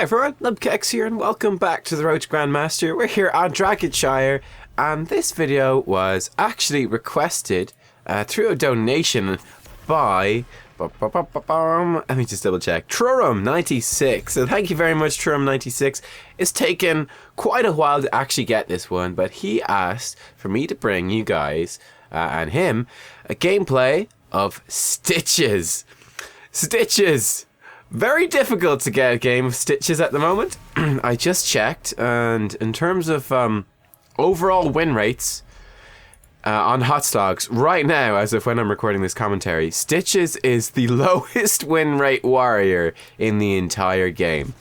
Hi everyone, Nubkeks here and welcome back to the Road to Grandmaster. We're here on Dragonshire and this video was actually requested through a donation by... let me just double check. Trurum96. So thank you very much, Trurum96. It's taken quite a while to actually get this one, but he asked for me to bring you guys and him a gameplay of Stitches. Stitches! Very difficult to get a game of Stitches at the moment. I just checked, and in terms of overall win rates on Hotslogs, right now, as of when I'm recording this commentary, Stitches is the lowest win rate warrior in the entire game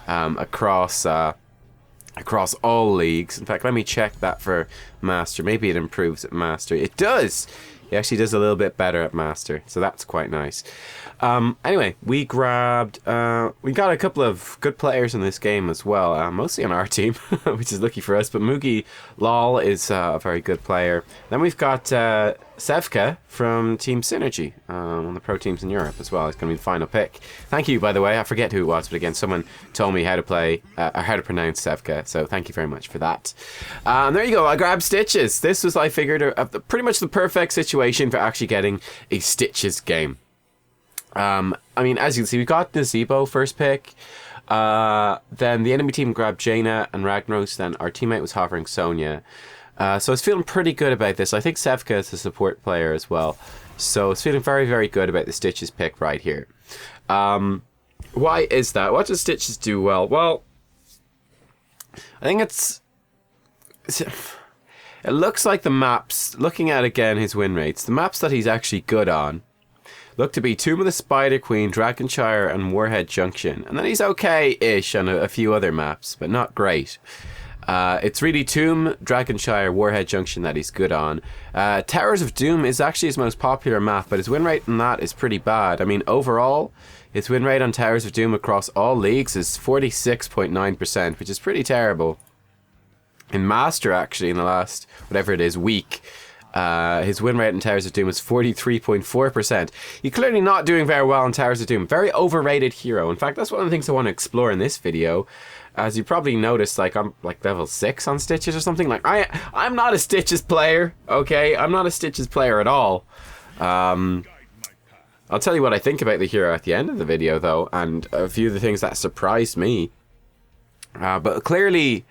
across all leagues. In fact, let me check that for Master. Maybe it improves at Master. It does! He actually does a little bit better at Master, so that's quite nice. Anyway, we got a couple of good players in this game as well, mostly on our team, which is lucky for us, but Mugi Lol is a very good player. Then we've got Sevka from Team Synergy, one of the pro teams in Europe as well. It's going to be the final pick. Thank you, by the way. I forget who it was, but again, someone told me how to play, or how to pronounce Sevka, so thank you very much for that. And there you go, I grabbed Stitches. This was, I figured, pretty much the perfect situation for actually getting a Stitches game. I mean, as you can see, we got Nazebo first pick. Then the enemy team grabbed Jaina and Ragnaros. Then our teammate was hovering Sonya. So I was feeling pretty good about this. I think Sevka is a support player as well. So I was feeling very, very good about the Stitches pick right here. Why is that? What does Stitches do well? Well, I think it looks like the maps, looking at again his win rates, the maps that he's actually good on look to be Tomb of the Spider Queen, Dragonshire, and Warhead Junction. And then he's okay-ish on a few other maps, but not great. It's really Tomb, Dragonshire, Warhead Junction that he's good on. Towers of Doom is actually his most popular map, but his win rate on that is pretty bad. I mean, overall, his win rate on Towers of Doom across all leagues is 46.9%, which is pretty terrible. In Master, actually, in the last, whatever it is, week, his win rate in Towers of Doom is 43.4%. He's clearly not doing very well in Towers of Doom. Very overrated hero. In fact, that's one of the things I want to explore in this video. As you probably noticed, like, I'm like level 6 on Stitches or something. Like, I'm not a Stitches player, okay? I'm not a Stitches player at all. I'll tell you what I think about the hero at the end of the video, though, and a few of the things that surprised me. But clearly,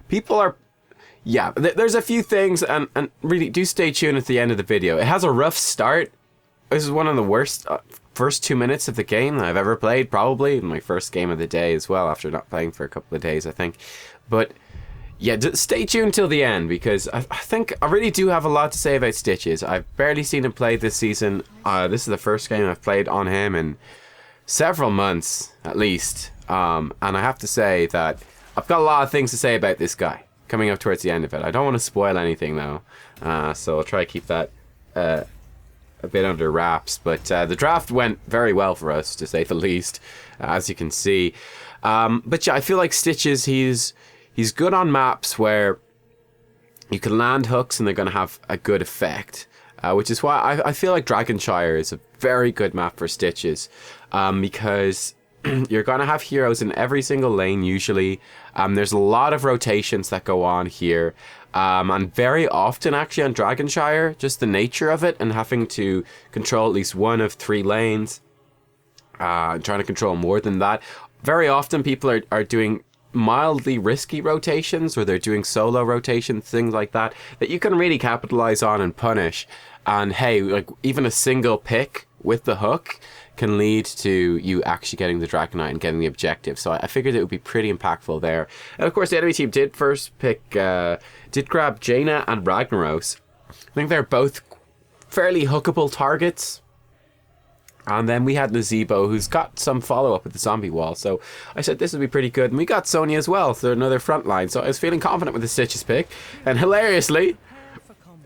people are... Yeah, there's a few things, and really, do stay tuned at the end of the video. It has a rough start. This is one of the worst first 2 minutes of the game that I've ever played, probably. My first game of the day as well, after not playing for a couple of days, I think. But, yeah, stay tuned till the end, because I think I really do have a lot to say about Stitches. I've barely seen him play this season. This is the first game I've played on him in several months, at least. And I have to say that I've got a lot of things to say about this guy coming up towards the end of it. I don't want to spoil anything though, so I'll try to keep that a bit under wraps, but the draft went very well for us, to say the least, as you can see. But yeah, I feel like Stitches, he's good on maps where you can land hooks and they're going to have a good effect, which is why I feel like Dragonshire is a very good map for Stitches, because you're going to have heroes in every single lane usually. There's a lot of rotations that go on here. And very often actually on Dragonshire, just the nature of it and having to control at least one of 3 lanes. Trying to control more than that. Very often people are doing mildly risky rotations, or they're doing solo rotations, things like that, that you can really capitalize on and punish. And hey, like even a single pick with the hook can lead to you actually getting the Dragonite and getting the objective. So I figured it would be pretty impactful there. And of course the enemy team did first pick, did grab Jaina and Ragnaros. I think they're both fairly hookable targets. And then we had Nazebo, who's got some follow-up with the zombie wall. So I said this would be pretty good. And we got Sonya as well, so another front line. So I was feeling confident with the Stitches pick. And hilariously,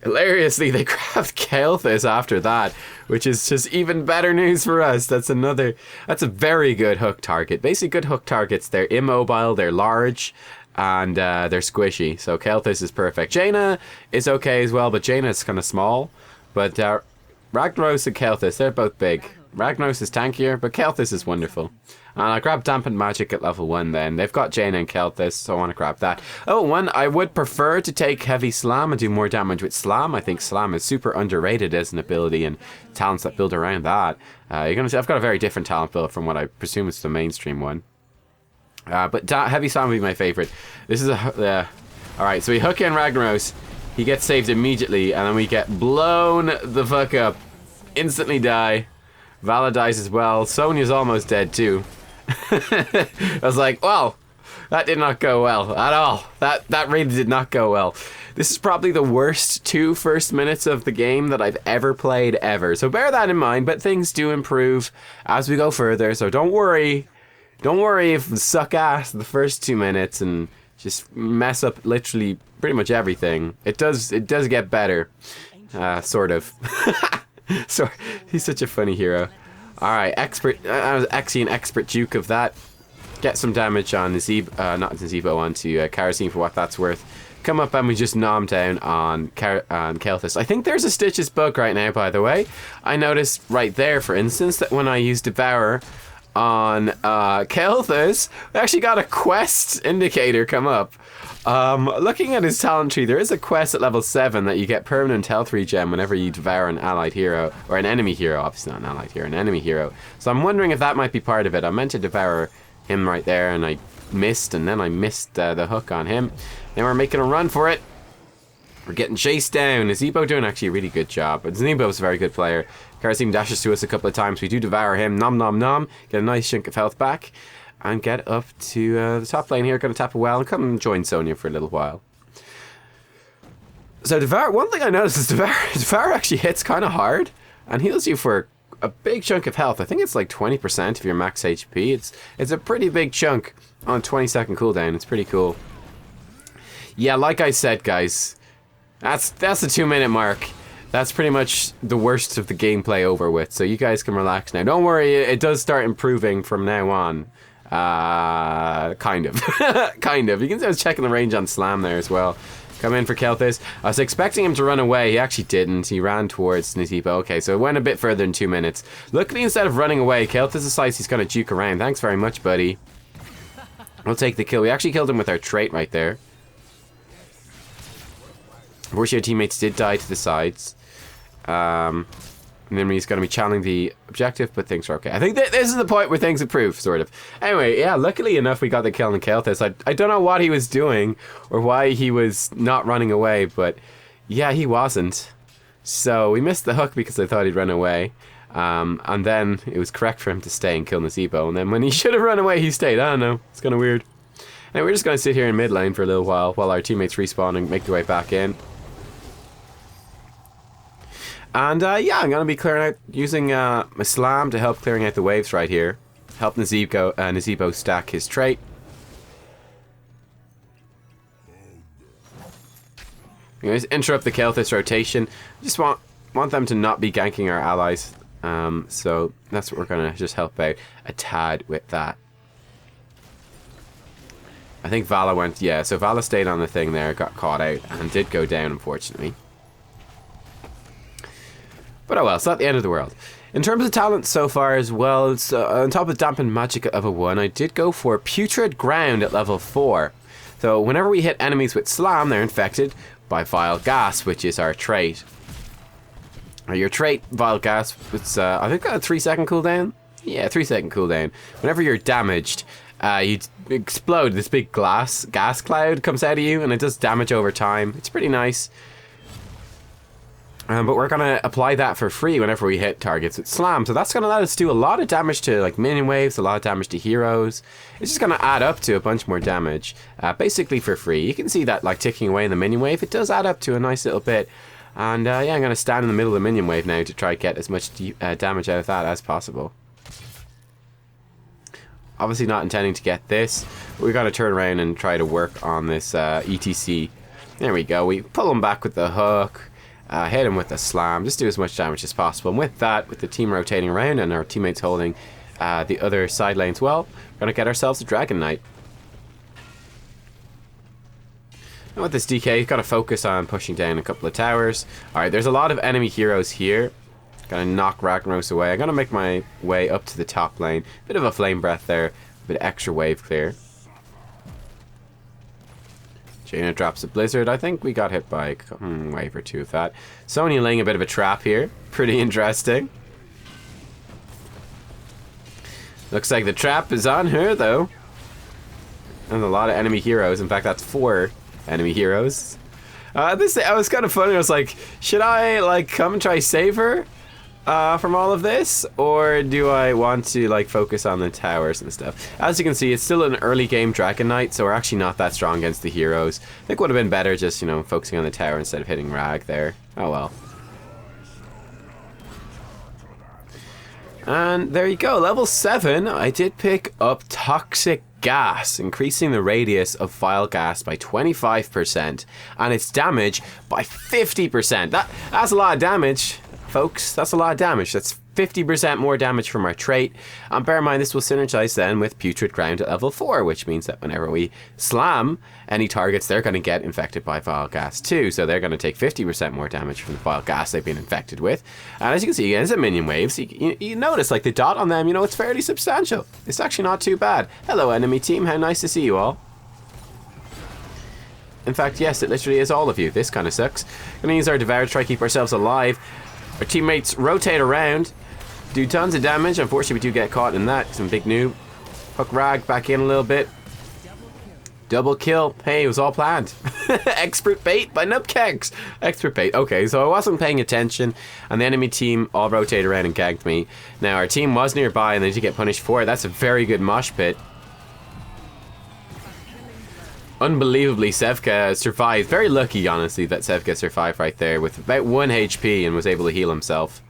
they grabbed Kael'thas after that, which is just even better news for us. That's a very good hook target. Basically, good hook targets, they're immobile, they're large, and they're squishy. So Kael'thas is perfect. Jaina is okay as well, but Jaina is kind of small. But Ragnaros and Kael'thas, they're both big. Ragnaros is tankier, but Kael'thas is wonderful. And I grab Dampened Magic at level 1 then. They've got Jaina and Kelthus, so I want to grab that. Oh, one, I would prefer to take Heavy Slam and do more damage with Slam. I think Slam is super underrated as an ability and talents that build around that. You're gonna see I've got a very different talent build from what I presume is the mainstream one. But Heavy Slam would be my favorite. This is a... Alright, so we hook in Ragnaros. He gets saved immediately, and then we get blown the fuck up. Instantly die. Vala dies as well. Sonya's almost dead too. I was like, well, that did not go well at all. That really did not go well. This is probably the worst 2 first minutes of the game that I've ever played ever. So bear that in mind, but things do improve as we go further. So don't worry. Don't worry if we suck ass the first 2 minutes and just mess up literally pretty much everything. It does get better. Sort of. Sorry, he's such a funny hero. Alright, expert. I was actually an expert duke of that. Get some damage on not Nazebo, onto Kerosene for what that's worth. Come up and we just nom down on Kelthus. I think there's a Stitches bug right now, by the way. I noticed right there, for instance, that when I use Devour on Kelthus, I actually got a quest indicator come up. Looking at his talent tree, there is a quest at level 7 that you get permanent health regen whenever you devour an allied hero, or an enemy hero, obviously not an allied hero, an enemy hero. So I'm wondering if that might be part of it. I meant to devour him right there and I missed, and then I missed the hook on him. Then we're making a run for it. We're getting chased down. Nazebo doing actually a really good job. But Nazebo's a very good player. Kerosene dashes to us a couple of times. We do devour him. Nom nom nom. Get a nice chunk of health back. And get up to the top lane here. Going to tap a well and come and join Sonya for a little while. So Devour, one thing I noticed is Devour actually hits kind of hard. And heals you for a big chunk of health. I think it's like 20% of your max HP. It's a pretty big chunk on a 20-second cooldown. It's pretty cool. Yeah, like I said, guys. That's the 2-minute mark. That's pretty much the worst of the gameplay over with. So you guys can relax now. Don't worry, it does start improving from now on. Kind of. Kind of. You can see I was checking the range on Slam there as well. Come in for Kelthus. I was expecting him to run away. He actually didn't. He ran towards Nazebo. Okay, so it went a bit further than 2 minutes. Luckily, instead of running away, Kelthus decides he's going to juke around. Thanks very much, buddy. We'll take the kill. We actually killed him with our trait right there. Unfortunately, our teammates did die to the sides. And then he's going to be channeling the objective, but things are okay. I think this is the point where things improve, sort of. Anyway, yeah, luckily enough, we got the kill on Kelthus. I don't know what he was doing or why he was not running away, but yeah, he wasn't. So we missed the hook because I thought he'd run away. And then it was correct for him to stay and kill Nazebo. And then when he should have run away, he stayed. I don't know. It's kind of weird. Anyway, we're just going to sit here in mid lane for a little while our teammates respawn and make their way back in. And yeah, I'm going to be clearing out, using my Slam to help clearing out the waves right here. Help Nazebo stack his trait. Anyways, interrupt the Kelthus rotation. Just want them to not be ganking our allies. So that's what we're going to just help out a tad with that. I think Vala went, yeah, so Vala stayed on the thing there, got caught out, and did go down, unfortunately. But oh well, it's not the end of the world. In terms of talent so far as well, it's, on top of Dampened Magic at level 1, I did go for Putrid Ground at level 4. So whenever we hit enemies with Slam, they're infected by Vile Gas, which is our trait. Your trait, Vile Gas, it's, I think got a 3-second cooldown? Yeah, 3-second cooldown. Whenever you're damaged, you explode. This big gas cloud comes out of you, and it does damage over time. It's pretty nice. But we're going to apply that for free whenever we hit targets with Slam. So that's going to let us do a lot of damage to like minion waves, a lot of damage to heroes. It's just going to add up to a bunch more damage, basically for free. You can see that like ticking away in the minion wave. It does add up to a nice little bit. And yeah, I'm going to stand in the middle of the minion wave now to try to get as much damage out of that as possible. Obviously not intending to get this. We're going to turn around and try to work on this ETC. There we go. We pull him back with the hook. Hit him with a Slam, just do as much damage as possible. And with that, with the team rotating around and our teammates holding the other side lanes well, we're going to get ourselves a Dragon Knight. And with this DK, you've got to focus on pushing down a couple of towers. Alright, there's a lot of enemy heroes here. Gonna knock Ragnaros away. I'm gonna make my way up to the top lane. Bit of a flame breath there. A bit of extra wave clear. Jaina drops a blizzard. I think we got hit by a wave or two of that. Sonya laying a bit of a trap here. Pretty interesting. Looks like the trap is on her, though. And a lot of enemy heroes. In fact, that's 4 enemy heroes. I was kind of funny. I was like, should I like come and try save her from all of this, or do I want to like focus on the towers and stuff? As you can see, it's still an early game Dragon Knight, so we're actually not that strong against the heroes. I think it would have been better just, you know, focusing on the tower instead of hitting Rag there. Oh well. And there you go, level 7, I did pick up Toxic Gas, increasing the radius of Vile Gas by 25% and its damage by 50%. That's a lot of damage, folks. That's a lot of damage. That's 50% more damage from our trait. And bear in mind, this will synergize then with Putrid Ground at level 4, which means that whenever we slam any targets, they're going to get infected by Vile Gas too. So they're going to take 50% more damage from the Vile Gas they've been infected with. And as you can see, as a minion waves, you notice like the dot on them, you know, it's fairly substantial. It's actually not too bad. Hello, enemy team. How nice to see you all. In fact, yes, it literally is all of you. This kind of sucks. Gonna use our Devour to try to keep ourselves alive. Our teammates rotate around, do tons of damage. Unfortunately, we do get caught in that. Some big noob. Hook Rag back in a little bit. Double kill. Hey, it was all planned. Expert bait by Nubkeks. Expert bait. Okay, so I wasn't paying attention, and the enemy team all rotated around and ganked me. Now, our team was nearby, and they did get punished for it. That's a very good mosh pit. Unbelievably, Sevka survived. Very lucky, honestly, that Sevka survived right there with about 1 HP and was able to heal himself.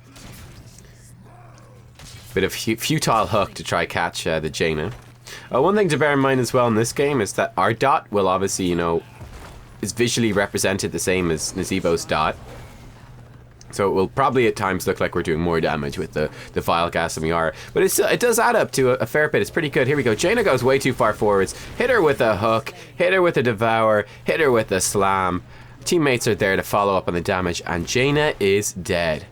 Bit of futile hook to try catch the Jaina. One thing to bear in mind as well in this game is that our dot will obviously, you know, is visually represented the same as Nazeebo's dot. So it will probably at times look like we're doing more damage with the Vile Gas than we are. But it does add up to a fair bit. It's pretty good. Here we go. Jaina goes way too far forwards. Hit her with a hook. Hit her with a Devour. Hit her with a Slam. Teammates are there to follow up on the damage. And Jaina is dead.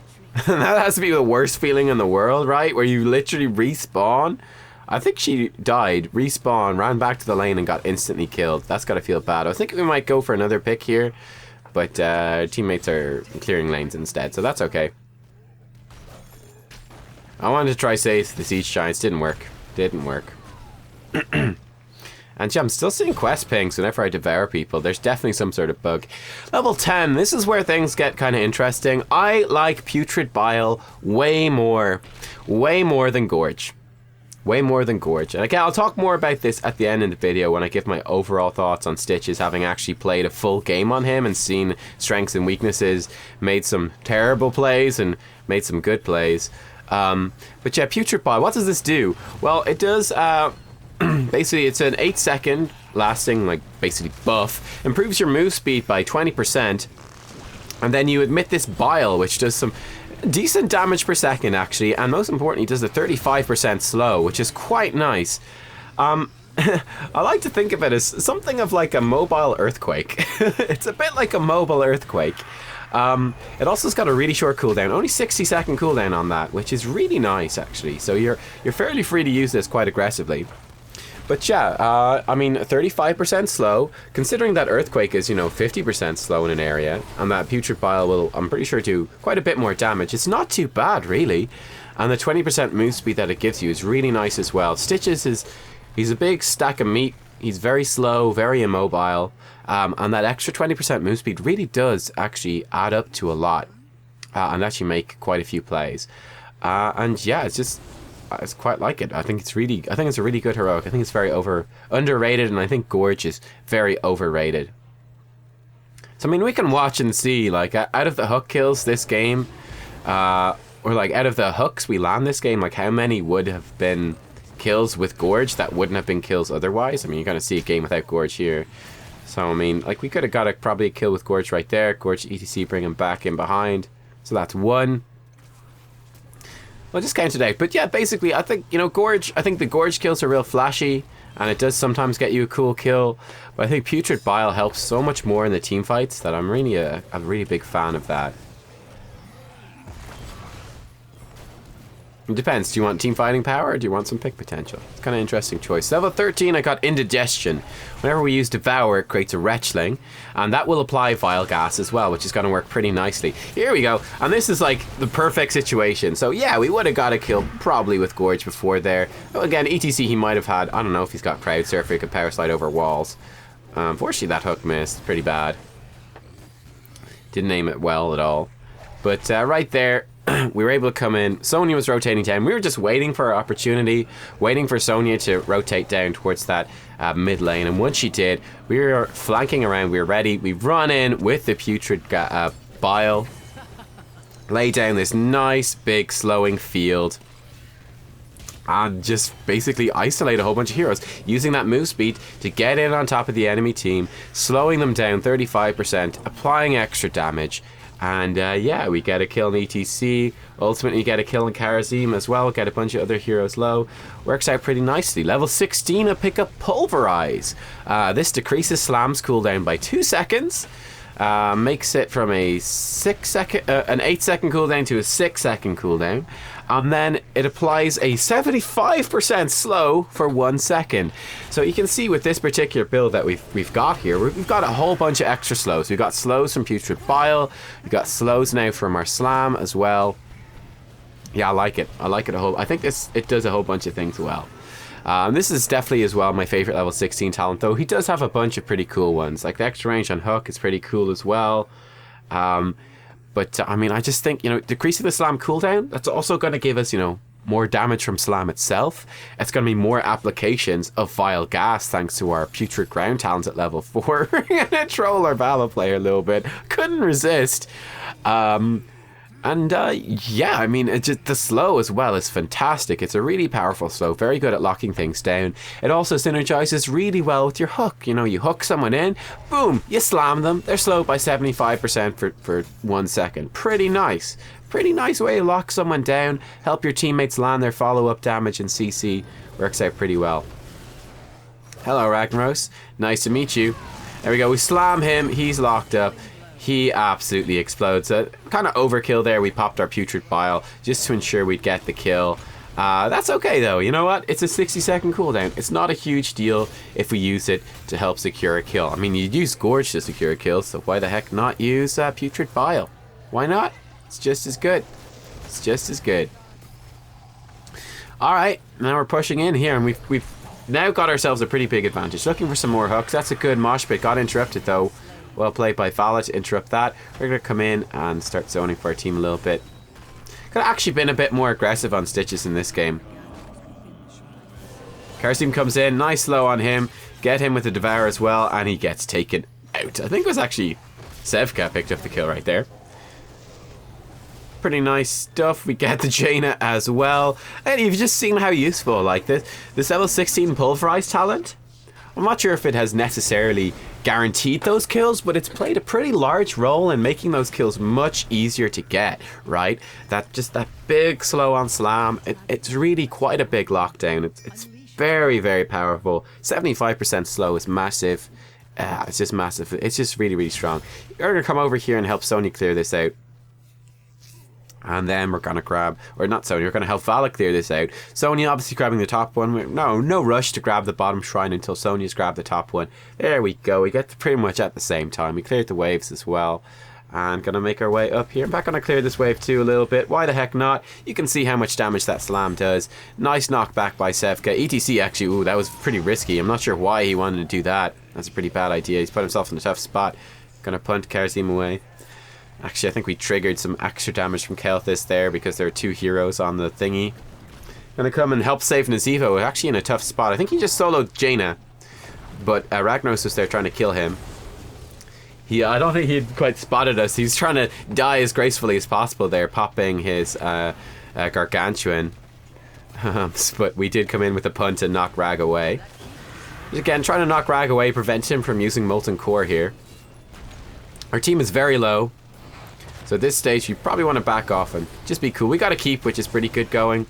That has to be the worst feeling in the world, right? Where you literally respawn. I think she died, respawned, ran back to the lane and got instantly killed. That's got to feel bad. I was thinking we might go for another pick here. But teammates are clearing lanes instead, so that's okay. I wanted to try save the Siege Giants. Didn't work. Didn't work. And yeah, I'm still seeing quest pings whenever I devour people. There's definitely some sort of bug. Level 10. This is where things get kind of interesting. I like Putrid Bile way more. Way more than Gorge. Way more than Gorge. And again, I'll talk more about this at the end of the video when I give my overall thoughts on Stitches, having actually played a full game on him and seen strengths and weaknesses, made some terrible plays and made some good plays. But yeah, Putrid Bile, what does this do? Well, it does, basically it's an 8-second lasting, like, basically buff. Improves your move speed by 20%. And then you emit this bile, which does some decent damage per second, actually, and most importantly, does a 35% slow, which is quite nice. I like to think of it as something of like a mobile earthquake. It's a bit like a mobile earthquake. It also has got a really short cooldown, only 60-second cooldown on that, which is really nice, actually. So you're fairly free to use this quite aggressively. But yeah, I mean, 35% slow, considering that Earthquake is, you know, 50% slow in an area, and that Putrid Bile will, I'm pretty sure, do quite a bit more damage. It's not too bad, really. And the 20% move speed that it gives you is really nice as well. Stitches he's a big stack of meat. He's very slow, very immobile. And that extra 20% move speed really does actually add up to a lot. And actually make quite a few plays. And yeah, I quite like it. I think it's a really good heroic. I think it's very underrated, and I think Gorge is very overrated. So I mean, we can watch and see, like, out of the hook kills this game, or like out of the hooks we land this game, like how many would have been kills with Gorge that wouldn't have been kills otherwise? I mean, you're gonna see a game without Gorge here. So I mean, like, we could have got probably a kill with Gorge right there. Gorge ETC bring him back in behind. So that's one. Well, just counted out. But yeah, basically, I think, you know, I think the Gorge kills are real flashy, and it does sometimes get you a cool kill. But I think Putrid Bile helps so much more in the team fights that I'm really a really big fan of that. It depends. Do you want team fighting power or do you want some pick potential? It's kind of an interesting choice. Level 13, I got Indigestion. Whenever we use Devour, it creates a Retchling. And that will apply Vile Gas as well, which is going to work pretty nicely. Here we go. And this is like the perfect situation. So yeah, we would have got a kill probably with Gorge before there. Again, ETC he might have had. I don't know if he's got Crowd Surfer. He could Power Slide over walls. Unfortunately, that hook missed. Pretty bad. Didn't aim it well at all. But right there, we were able to come in. Sonya was rotating down. We were just waiting for our opportunity, waiting for Sonya to rotate down towards that mid lane. And once she did, we were flanking around. We were ready. We run in with the Putrid Bile. Lay down this nice, big, slowing field. And just basically isolate a whole bunch of heroes. Using that move speed to get in on top of the enemy team. Slowing them down 35%. Applying extra damage. And yeah, we get a kill in ETC. Ultimately, get a kill in Karazim as well. Get a bunch of other heroes low. Works out pretty nicely. Level 16, I pick up Pulverize. This decreases Slam's cooldown by 2 seconds. Makes it from a 8-second cooldown to a 6-second cooldown. And then it applies a 75% slow for 1 second. So you can see with this particular build that we've got here, we've got a whole bunch of extra slows. We've got slows from Putrid Bile. We've got slows now from our Slam as well. Yeah, I like it. I like it a whole. I think it does a whole bunch of things well. This is definitely as well my favorite level 16 talent, though he does have a bunch of pretty cool ones. Like the extra range on Hook is pretty cool as well. But I mean, I just think, you know, decreasing the Slam cooldown, that's also going to give us, you know, more damage from Slam itself. It's going to be more applications of Vile Gas thanks to our Putrid Ground talent at level 4. We're going to troll our Vala player a little bit. Couldn't resist. Yeah, I mean, the slow as well is fantastic. It's a really powerful slow, very good at locking things down. It also synergizes really well with your hook. You know, you hook someone in, boom, you slam them. They're slowed by 75% for 1 second. Pretty nice. Pretty nice way to lock someone down, help your teammates land their follow-up damage in CC. Works out pretty well. Hello, Ragnaros. Nice to meet you. There we go. We slam him. He's locked up. He absolutely explodes. Kind of overkill there. We popped our Putrid Bile just to ensure we'd get the kill. That's okay though. You know what? It's a 60-second cooldown. It's not a huge deal if we use it to help secure a kill. I mean, you'd use Gorge to secure a kill, so why the heck not use Putrid Bile? Why not? It's just as good. It's just as good. Alright, now we're pushing in here, and we've now got ourselves a pretty big advantage. Looking for some more hooks. That's a good mosh pit. Got interrupted though. Well played by Vala to interrupt that. We're going to come in and start zoning for our team a little bit. Could have actually been a bit more aggressive on Stitches in this game. Karazim comes in, nice slow on him. Get him with the Devour as well, and he gets taken out. I think it was actually Sevka picked up the kill right there. Pretty nice stuff. We get the Jaina as well. And you've just seen how useful, like this level 16 Pulverize talent. I'm not sure if it has necessarily guaranteed those kills, but it's played a pretty large role in making those kills much easier to get, right? That big slow on Slam, it's really quite a big lockdown. It's very, very powerful. 75% slow is massive. It's just massive. It's just really, really strong. We're going to come over here and help Sonya clear this out. And then we're going to grab, or not Sonya, we're going to help Vala clear this out. Sonya obviously grabbing the top one. No rush to grab the bottom shrine until Sonya's grabbed the top one. There we go. We get pretty much at the same time. We cleared the waves as well. And going to make our way up here. I'm back going to clear this wave too a little bit. Why the heck not? You can see how much damage that Slam does. Nice knockback by Sevka. ETC actually, ooh, that was pretty risky. I'm not sure why he wanted to do that. That's a pretty bad idea. He's put himself in a tough spot. Going to punt Karazim away. Actually, I think we triggered some extra damage from Kelthis there because there are 2 heroes on the thingy. Gonna come and help save Nazevo. Actually in a tough spot. I think he just soloed Jaina. But Ragnaros was there trying to kill him. I don't think he'd quite spotted us. He's trying to die as gracefully as possible there, popping his Gargantuan. But we did come in with a punt and knock Rag away. Again, trying to knock Rag away, prevent him from using Molten Core here. Our team is very low. So at this stage, you probably want to back off and just be cool. We got a keep, which is pretty good going.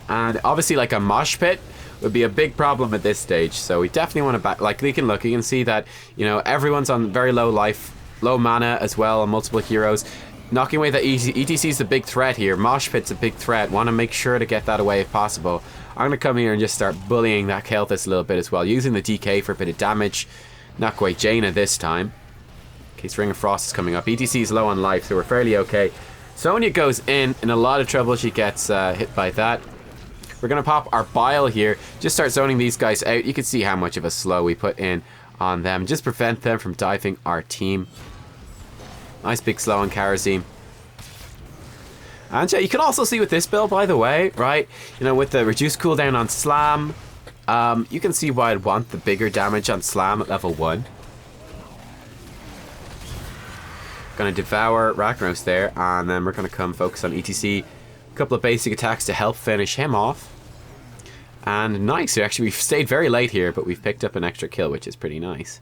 And obviously, like a mosh pit would be a big problem at this stage. So we definitely want to back. Like you can see that, you know, everyone's on very low life, low mana as well, on multiple heroes. Knocking away the ETC's the big threat here. Mosh Pit's a big threat. Want to make sure to get that away if possible. I'm going to come here and just start bullying that Kael'thas a little bit as well. Using the DK for a bit of damage. Knock away Jaina this time. In case Ring of Frost is coming up. ETC's low on life, so we're fairly okay. Sonya goes in a lot of trouble. She gets hit by that. We're going to pop our Bile here. Just start zoning these guys out. You can see how much of a slow we put in on them. Just prevent them from diving our team. Nice big slow on Karazim. And yeah, you can also see with this build, by the way, right? You know, with the reduced cooldown on Slam, you can see why I'd want the bigger damage on Slam at level 1. Gonna devour Ragnaros there, and then we're gonna come focus on ETC. A couple of basic attacks to help finish him off. And nice, actually we've stayed very late here, but we've picked up an extra kill, which is pretty nice.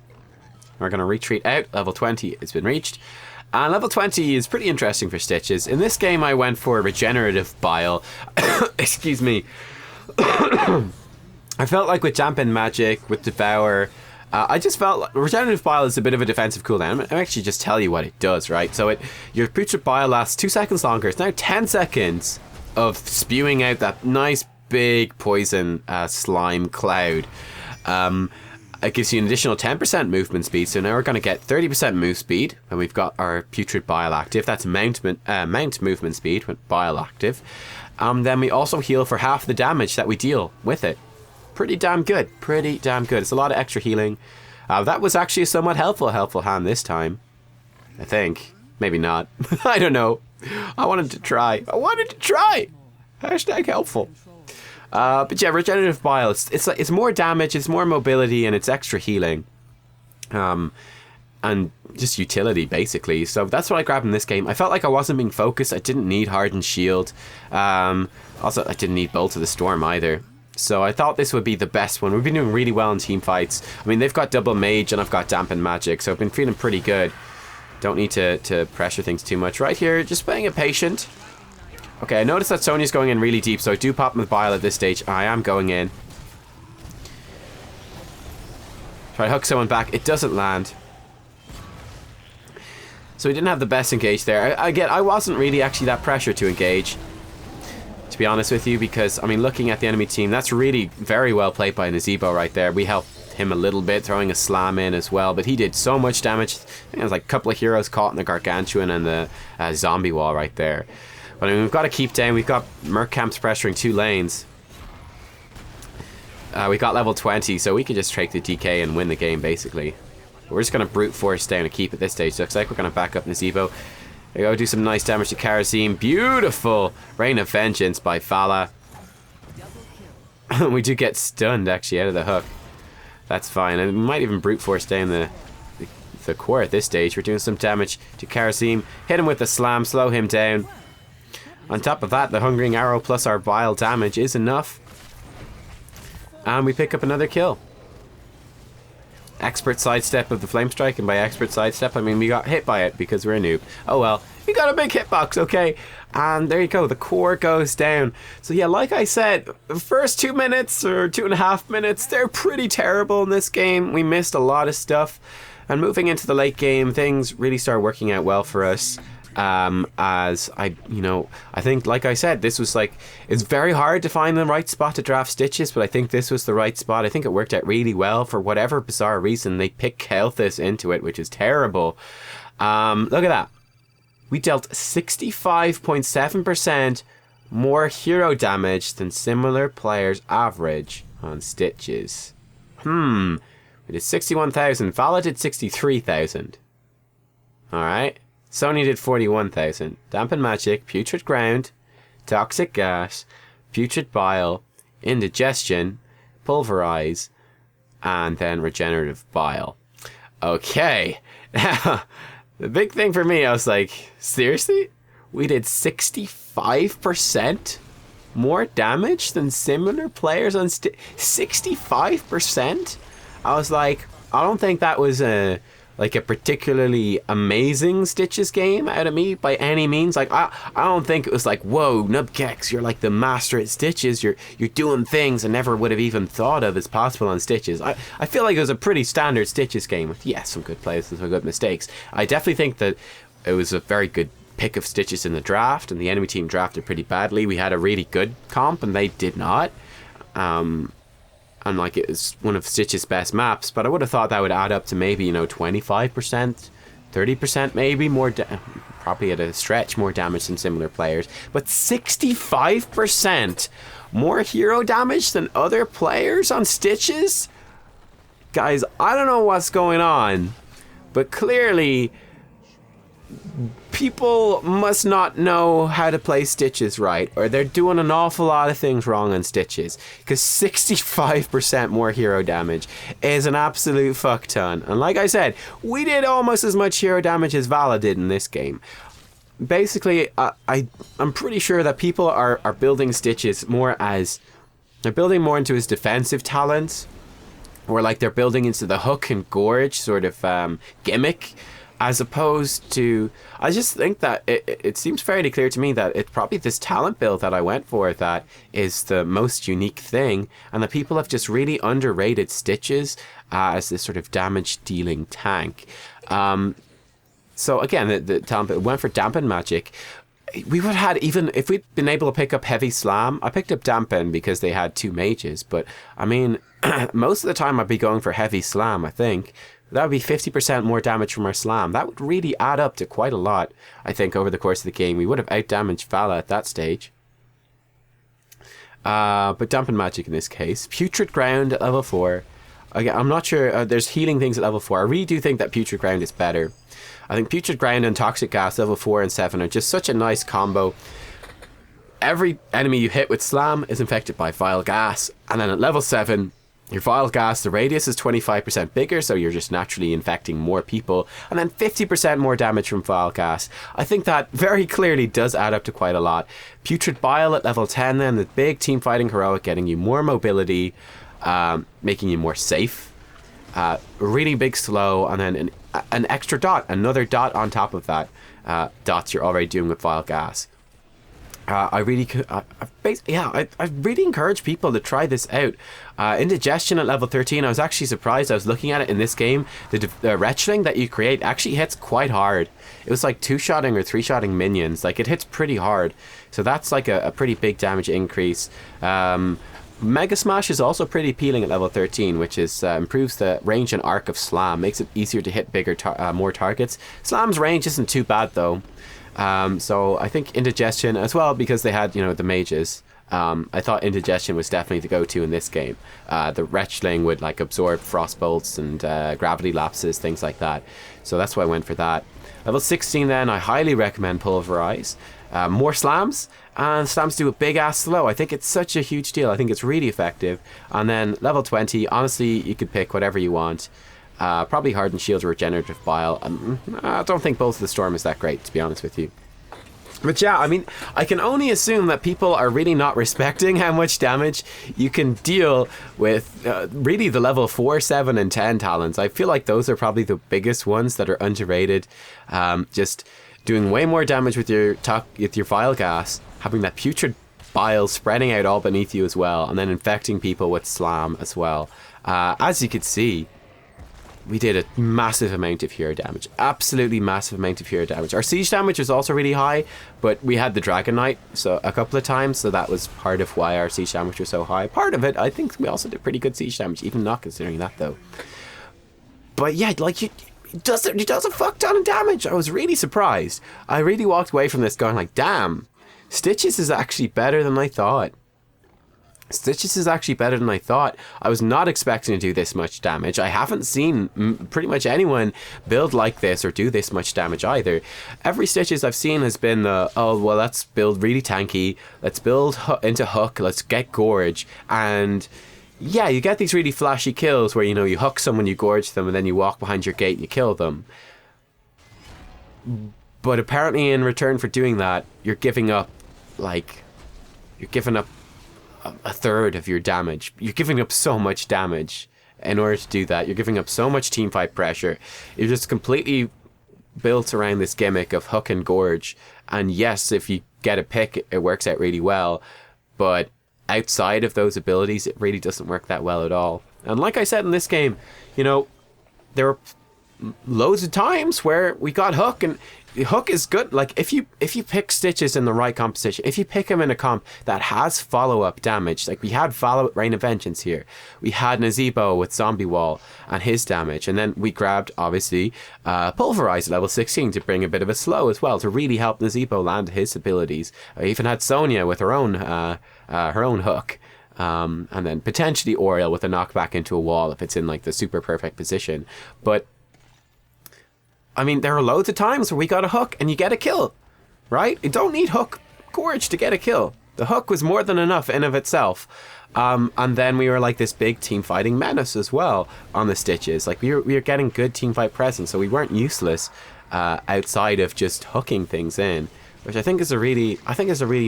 We're gonna retreat out. Level 20 has been reached. And level 20 is pretty interesting for Stitches. In this game, I went for Regenerative Bile. Excuse me. I felt like with Dampen Magic, with Devour, I just felt like Regenerative Bile is a bit of a defensive cooldown. I'll actually just tell you what it does, right? So your Putrid Bile lasts 2 seconds longer. It's now 10 seconds of spewing out that nice big poison slime cloud. It gives you an additional 10% movement speed, so now we're going to get 30% move speed when we've got our Putrid Bile active. That's mount movement speed with Bile active. Then we also heal for half the damage that we deal with it. Pretty damn good. Pretty damn good. It's a lot of extra healing. That was actually a somewhat helpful hand this time. I think. Maybe not. I don't know. I wanted to try. Hashtag helpful. But yeah, Regenerative Bile, it's more damage, it's more mobility, and it's extra healing. And just utility, basically. So that's what I grabbed in this game. I felt like I wasn't being focused. I didn't need Hardened Shield. Also, I didn't need Bolt of the Storm either. So I thought this would be the best one. We've been doing really well in team fights. I mean, they've got double mage and I've got dampen magic, so I've been feeling pretty good. Don't need to pressure things too much. Right here, just playing it patient. Okay, I noticed that Sonya's going in really deep, so I do pop him with Bile at this stage. I am going in. Try to hook someone back. It doesn't land. So we didn't have the best engage there. I wasn't really actually that pressured to engage, to be honest with you, because, I mean, looking at the enemy team, that's really very well played by Nazebo right there. We helped him a little bit, throwing a slam in as well, but he did so much damage. I think it was like a couple of heroes caught in the Gargantuan and the zombie wall right there. But I mean, we've got to keep down. We've got Merc camps pressuring 2 lanes. We got level 20, so we can just take the DK and win the game, basically. We're just going to brute force down and keep at this stage. Looks like we're going to back up Nazebo. There we go, do some nice damage to Karazim. Beautiful Rain of Vengeance by Fala. We do get stunned, actually, out of the hook. That's fine. And we might even brute force down the core at this stage. We're doing some damage to Karazim. Hit him with the slam, slow him down. On top of that, the Hungering Arrow plus our Bile damage is enough. And we pick up another kill. Expert sidestep of the Flame Strike, and by expert sidestep, I mean we got hit by it because we're a noob. Oh well, we got a big hitbox, okay. And there you go, the core goes down. So yeah, like I said, the first 2 minutes or 2.5 minutes, they're pretty terrible in this game. We missed a lot of stuff. And moving into the late game, things really start working out well for us. As I think, like I said, this was like, it's very hard to find the right spot to draft Stitches, but I think this was the right spot. I think it worked out really well. For whatever bizarre reason, they picked Kael'thas into it, which is terrible. Look at that. We dealt 65.7% more hero damage than similar players' average on Stitches. We did 61,000. Vala did 63,000. Alright. Sony did 41,000. Dampen Magic, Putrid Ground, Toxic Gas, Putrid Bile, Indigestion, Pulverize, and then Regenerative Bile. Okay. Now, the big thing for me, I was like, seriously? We did 65% more damage than similar players on 65%? I was like, I don't think that was a particularly amazing Stitches game out of me by any means. Like, I don't think it was like, whoa, Nubkeks, you're like the master at Stitches. You're doing things I never would have even thought of as possible on Stitches. I feel like it was a pretty standard Stitches game with, yes, some good plays and some good mistakes. I definitely think that it was a very good pick of Stitches in the draft, and the enemy team drafted pretty badly. We had a really good comp, and they did not. And like, it was one of Stitch's best maps, but I would have thought that would add up to maybe, you know, 25%, 30% maybe more, probably at a stretch, more damage than similar players. But 65% more hero damage than other players on Stitches? Guys, I don't know what's going on, but clearly people must not know how to play Stitches right, or they're doing an awful lot of things wrong on Stitches, because 65% more hero damage is an absolute fuck ton. And like I said, we did almost as much hero damage as Vala did in this game. Basically, I'm pretty sure that people are building Stitches more as, they're building more into his defensive talents, or like they're building into the hook and gorge sort of gimmick, as opposed to, I just think that it seems fairly clear to me that it's probably this talent build that I went for that is the most unique thing, and that people have just really underrated Stitches as this sort of damage dealing tank. So again, the talent build went for Dampen Magic. We would have had, even if we'd been able to pick up Heavy Slam, I picked up Dampen because they had 2 mages, but I mean, most of the time I'd be going for Heavy Slam, I think. That would be 50% more damage from our slam. That would really add up to quite a lot, I think, over the course of the game. We would have out-damaged Vala at that stage. But Dampen Magic in this case. Putrid Ground at level 4. Again, I'm not sure. There's healing things at level 4. I really do think that Putrid Ground is better. I think Putrid Ground and Toxic Gas level 4 and 7 are just such a nice combo. Every enemy you hit with Slam is infected by Vile Gas. And then at level 7... your Vile Gas, the radius is 25% bigger, so you're just naturally infecting more people. And then 50% more damage from Vile Gas. I think that very clearly does add up to quite a lot. Putrid Bile at level 10 then, the big team fighting heroic, getting you more mobility, making you more safe. Really big slow, and then an extra dot, another dot on top of that. Dots you're already doing with Vile Gas. I really encourage people to try this out. Indigestion at level 13, I was actually surprised. I was looking at it in this game. The Retchling that you create actually hits quite hard. It was like 2-shotting or 3-shotting minions. Like, it hits pretty hard. So that's like a pretty big damage increase. Mega Smash is also pretty appealing at level 13, which is improves the range and arc of Slam. Makes it easier to hit more targets. Slam's range isn't too bad though. So I think Indigestion as well, because they had, you know, the mages. I thought Indigestion was definitely the go-to in this game. The Retchling would like absorb Frost Bolts and Gravity Lapses, things like that. So that's why I went for that. Level 16 then, I highly recommend Pulverize. More slams, and slams do a big ass slow. I think it's such a huge deal. I think it's really effective. And then level 20, honestly, you could pick whatever you want. Probably Hardened Shield, Regenerative Bile. I don't think Bolt of the Storm is that great, to be honest with you. But yeah, I mean, I can only assume that people are really not respecting how much damage you can deal with really the level 4, 7, and 10 talents. I feel like those are probably the biggest ones that are underrated. Just doing way more damage with your Vile Gas, having that Putrid Bile spreading out all beneath you as well, and then infecting people with Slam as well. As you could see, we did a massive amount of hero damage. Absolutely massive amount of hero damage. Our siege damage was also really high, but we had the Dragon Knight so a couple of times, so that was part of why our siege damage was so high. Part of it, I think we also did pretty good siege damage, even not considering that though. But yeah, like, it does a fuck ton of damage. I was really surprised. I really walked away from this going like, damn, Stitches is actually better than I thought. Stitches is actually better than I thought. I was not expecting to do this much damage. I haven't seen pretty much anyone build like this or do this much damage either. Every Stitches I've seen has been the, oh, well, let's build really tanky. Let's build into Hook. Let's get Gorge. And yeah, you get these really flashy kills where, you know, you hook someone, you gorge them, and then you walk behind your gate and you kill them. But apparently in return for doing that, you're giving up, like, a third of your damage. You're giving up so much damage in order to do that. You're giving up so much teamfight pressure. You're just completely built around this gimmick of Hook and Gorge. And yes, if you get a pick, it works out really well. But outside of those abilities, it really doesn't work that well at all. And like I said in this game, you know, there were loads of times where we got Hook, and Hook is good. Like if you pick Stitches in the right composition, if you pick him in a comp that has follow-up damage, like we had follow Rain of Vengeance here, we had Nazebo with Zombie Wall and his damage, and then we grabbed obviously Pulverize at level 16 to bring a bit of a slow as well to really help Nazebo land his abilities. I even had Sonya with her own Hook. And then potentially Oriel with a knockback into a wall if it's in like the super perfect position. But I mean, there are loads of times where we got a Hook and you get a kill, right? You don't need Hook Gorge to get a kill. The Hook was more than enough in of itself. And then we were like this big team fighting menace as well on the Stitches. Like we were getting good team fight presence, so we weren't useless outside of just hooking things in, which I think is a really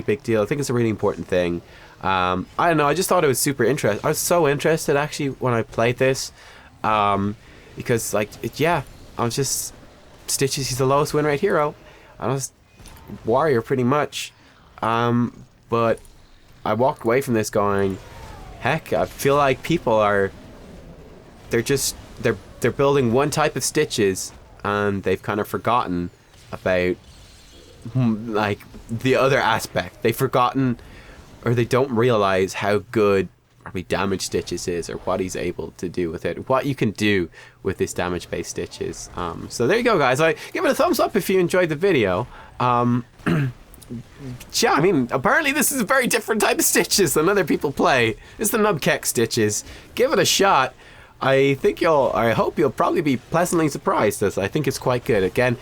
big deal. I think it's a really important thing. I don't know. I just thought it was super interesting. I was so interested actually when I played this, because like I was just Stitches. He's the lowest win rate hero. I was warrior pretty much, but I walked away from this going, heck, I feel like people are they're building one type of Stitches and they've kind of forgotten about like the other aspect. They've forgotten, or they don't realize how good damage Stitches is, or what he's able to do with it, what you can do with this damage based Stitches. So there you go, guys. Give it a thumbs up if you enjoyed the video. Yeah, I mean, apparently this is a very different type of Stitches than other people play. It's the Nubkeks Stitches. Give it a shot. I hope you'll probably be pleasantly surprised, as I think it's quite good. Again,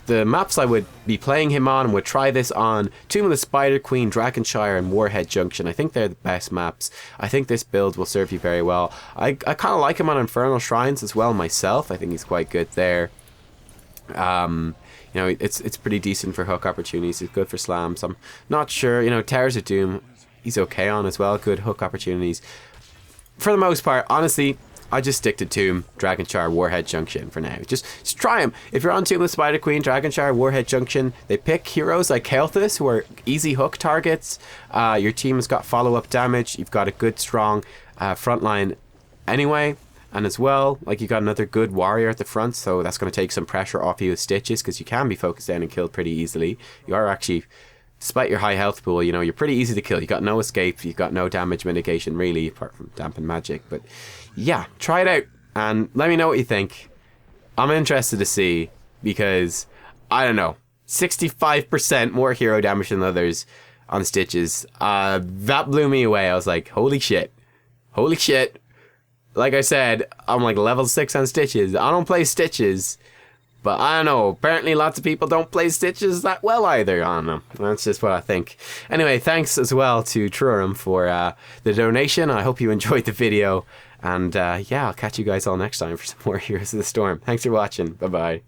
the maps I would be playing him on and would try this on: Tomb of the Spider Queen, Dragonshire, and Warhead Junction. I think they're the best maps. I think this build will serve you very well. I kind of like him on Infernal Shrines as well myself. I think he's quite good there. You know, it's pretty decent for hook opportunities. It's good for slams. I'm not sure. You know, Towers of Doom, he's okay on as well. Good hook opportunities. For the most part, honestly, I just stick to Tomb, Dragonshire, Warhead Junction for now. Just try them. If you're on Tomb of the Spider Queen, Dragonshire, Warhead Junction, they pick heroes like Kael'thas, who are easy hook targets. Your team has got follow-up damage. You've got a good, strong front line anyway. And as well, like, you got another good warrior at the front, so that's going to take some pressure off you with Stitches, because you can be focused down and killed pretty easily. You are actually, despite your high health pool, you know, you're pretty easy to kill. You got no escape, you've got no damage mitigation really, apart from dampen magic. But yeah, try it out and let me know what you think. I'm interested to see, because I don't know, 65% more hero damage than others on Stitches. That blew me away. I was like, holy shit. Like I said, I'm like level 6 on Stitches. I don't play Stitches, but I don't know. Apparently lots of people don't play Stitches that well either. I don't know. That's just what I think. Anyway, thanks as well to Trurum for the donation. I hope you enjoyed the video. And yeah, I'll catch you guys all next time for some more Heroes of the Storm. Thanks for watching. Bye-bye.